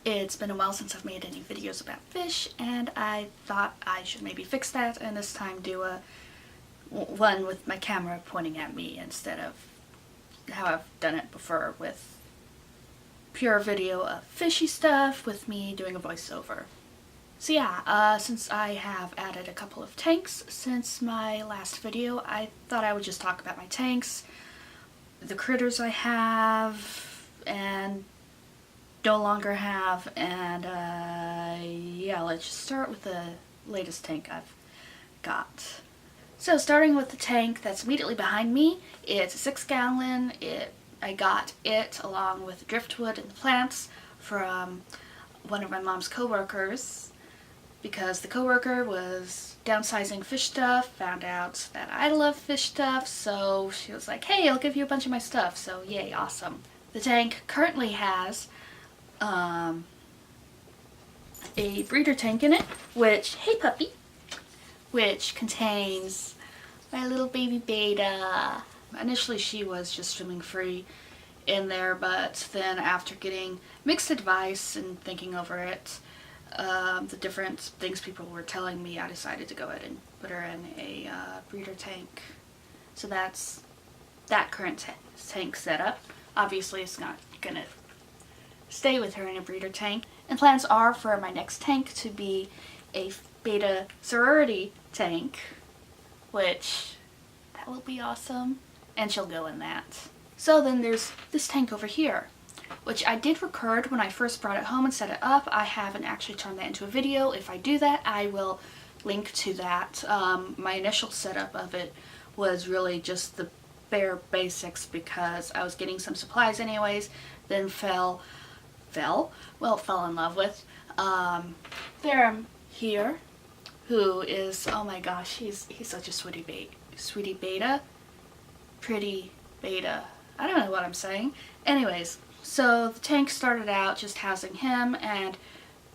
It's been a while since I've made any videos about fish, and I thought I should maybe fix that and this time do one with my camera pointing at me instead of how I've done it before with pure video of fishy stuff with me doing a voiceover. So yeah, since I have added a couple of tanks since my last video, I thought I would just talk about my tanks, the critters I have and no longer have, and yeah, let's just start with the latest tank I've got. So starting with the tank that's immediately behind me, it's a 6-gallon. I got it along with driftwood and the plants from one of my mom's co-workers because the co-worker was downsizing fish stuff, found out that I love fish stuff, so she was like, hey, I'll give you a bunch of my stuff, so yay, awesome. The tank currently has a breeder tank in it, which, hey puppy, which contains my little baby beta. Initially she was just swimming free in there, but then after getting mixed advice and thinking over it, the different things people were telling me, I decided to go ahead and put her in a breeder tank. So that's that current tank setup. Obviously it's not gonna stay with her in a breeder tank. And plans are for my next tank to be a beta sorority tank, which that will be awesome, and she'll go in that. So then there's this tank over here, which I did record when I first brought it home and set it up. I haven't actually turned that into a video. If I do that, I will link to that. My initial setup of it was really just the bare basics because I was getting some supplies anyways, then fell in love with Therum here, who is, oh my gosh, he's such a sweetie beta, pretty beta. I don't know what I'm saying. Anyways, so the tank started out just housing him and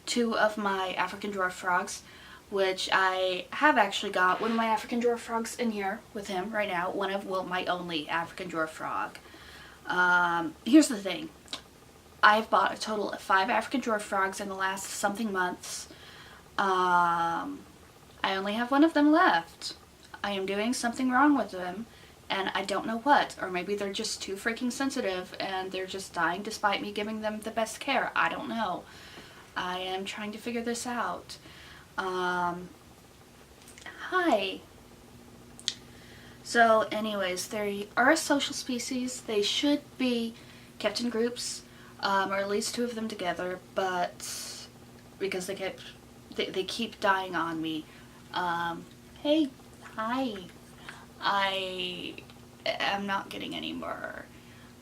2 of my African dwarf frogs, which I have actually got one of my African dwarf frogs in here with him right now. My only African dwarf frog. Here's the thing. I've bought a total of 5 African dwarf frogs in the last something months. I only have one of them left. I am doing something wrong with them, and I don't know what. Or maybe they're just too freaking sensitive and they're just dying despite me giving them the best care. I don't know. I am trying to figure this out. Hi. So anyways, they are a social species. They should be kept in groups. Or at least 2 of them together, but because they keep dying on me. Hey, hi. I am not getting any more,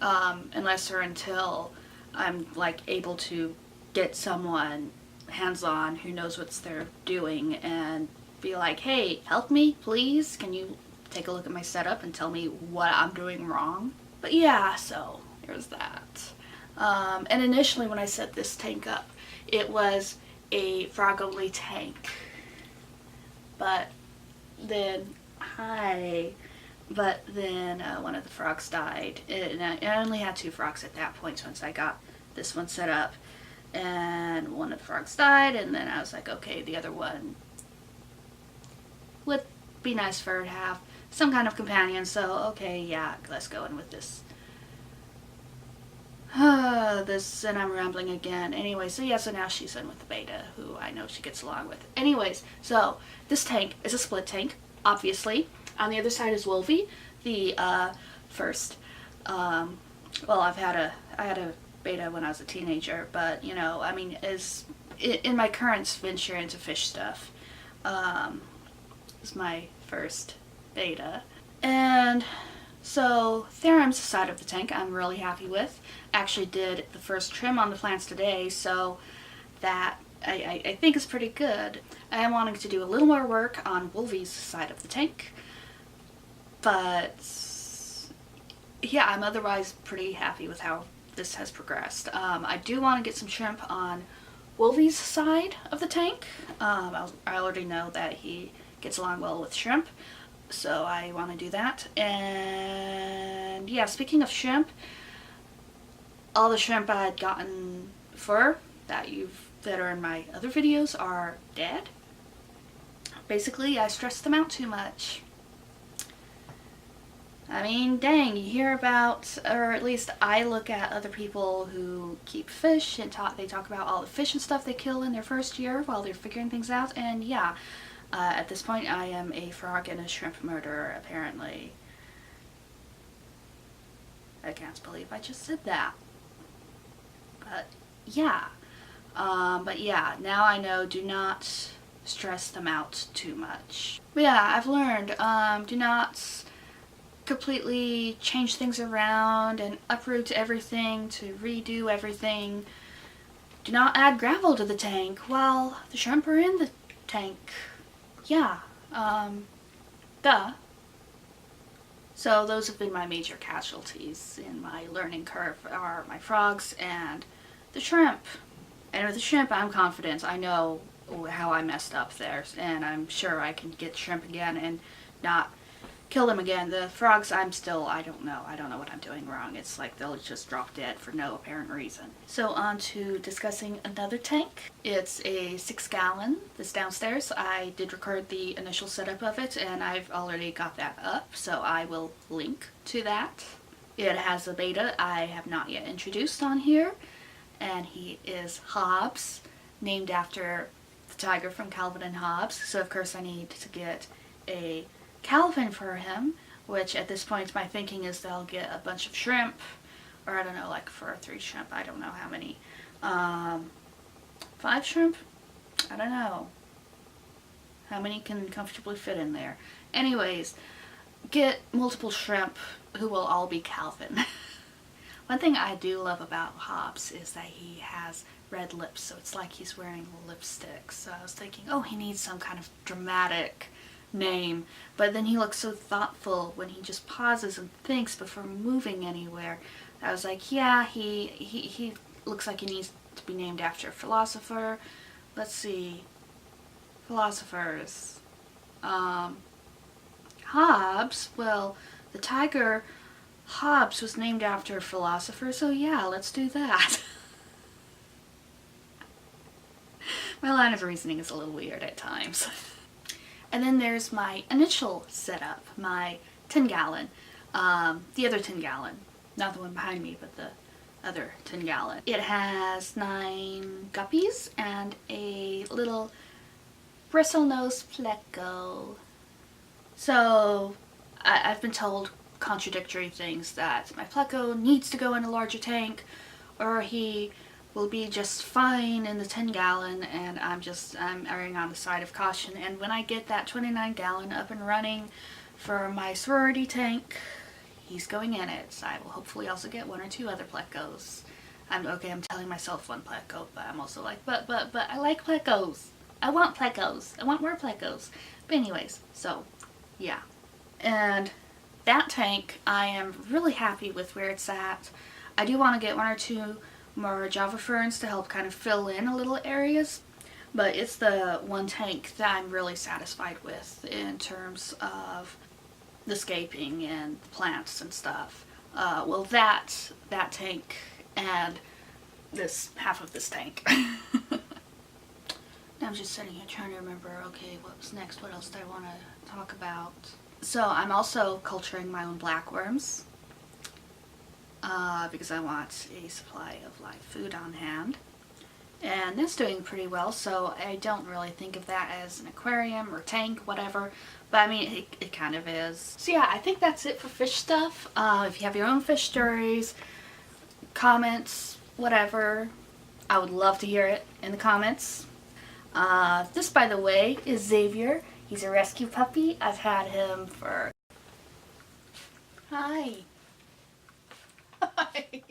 unless or until I'm like able to get someone hands-on who knows what they're doing and be like, hey, help me, please. Can you take a look at my setup and tell me what I'm doing wrong? But yeah, so there's that. And initially when I set this tank up, it was a frog-only tank. But then, one of the frogs died. And I only had 2 frogs at that point once I got this one set up. And one of the frogs died, and then I was like, okay, the other one would be nice for her to have some kind of companion, so okay, yeah, let's go in with this. And I'm rambling again. Anyway, so yeah, so now she's in with the beta, who I know she gets along with. Anyways, so this tank is a split tank, obviously. On the other side is Wolvie, the first. Well, I had a beta when I was a teenager, but you know, I mean, in my current venture into fish stuff, is my first beta. And so Therum's side of the tank I'm really happy with. Actually did the first trim on the plants today, so that I think is pretty good. I am wanting to do a little more work on Wolvie's side of the tank, but yeah, I'm otherwise pretty happy with how this has progressed. I do want to get some shrimp on Wolvie's side of the tank. I already know that he gets along well with shrimp, so I want to do that. And yeah, speaking of shrimp, all the shrimp I had gotten for that are in my other videos are dead. Basically, I stress them out too much. I mean, dang, you hear about, or at least I look at other people who keep fish and they talk about all the fish and stuff they kill in their first year while they're figuring things out, and yeah, at this point I am a frog and a shrimp murderer, apparently. I can't believe I just said that. But yeah. Now I know, do not stress them out too much. But yeah, I've learned, do not completely change things around and uproot everything to redo everything. Do not add gravel to the tank while the shrimp are in the tank. Yeah, duh. So those have been my major casualties in my learning curve, are my frogs and the shrimp. And with the shrimp, I'm confident. I know how I messed up there, and I'm sure I can get shrimp again and not kill them again. The frogs, I don't know. I don't know what I'm doing wrong. It's like they'll just drop dead for no apparent reason. So on to discussing another tank. It's a 6-gallon. This downstairs. I did record the initial setup of it, and I've already got that up, so I will link to that. It has a beta I have not yet introduced on here, and he is Hobbs, named after the tiger from Calvin and Hobbes. So of course I need to get a Calvin for him, which at this point my thinking is they'll get a bunch of shrimp, or I don't know, like for 3 shrimp, I don't know how many, 5 shrimp? I don't know. How many can comfortably fit in there? Anyways, get multiple shrimp who will all be Calvin. One thing I do love about Hobbs is that he has red lips, so it's like he's wearing lipstick. So I was thinking, oh, he needs some kind of dramatic name, but then he looks so thoughtful when he just pauses and thinks before moving anywhere. I was like, yeah, he looks like he needs to be named after a philosopher. Let's see, philosophers. Hobbes, well, the tiger Hobbes was named after a philosopher, so yeah, let's do that. My line of reasoning is a little weird at times. And then there's my initial setup, my 10-gallon, the other 10-gallon, not the one behind me, but the other 10-gallon. It has 9 guppies and a little bristlenose pleco. So I've been told contradictory things, that my pleco needs to go in a larger tank, or he will be just fine in the 10-gallon, and I'm erring on the side of caution. And when I get that 29-gallon up and running for my sorority tank, he's going in it. I will hopefully also get 1 or 2 other plecos. I'm telling myself 1 pleco, but I'm also like, but I like plecos. I want plecos. I want more plecos. But anyways, so yeah. And that tank, I am really happy with where it's at. I do want to get 1 or 2 more Java ferns to help kind of fill in a little areas, but it's the one tank that I'm really satisfied with in terms of the scaping and the plants and stuff. Well, that tank and this half of this tank. Now I'm just sitting here trying to remember, okay, what was next? What else do I want to talk about? So I'm also culturing my own blackworms, because I want a supply of live food on hand. And that's doing pretty well, so I don't really think of that as an aquarium or tank, whatever, but I mean, it kind of is. So yeah, I think that's it for fish stuff. If you have your own fish stories, comments, whatever, I would love to hear it in the comments. This, by the way, is Xavier. He's a rescue puppy. I've had him for... Hi. Hi.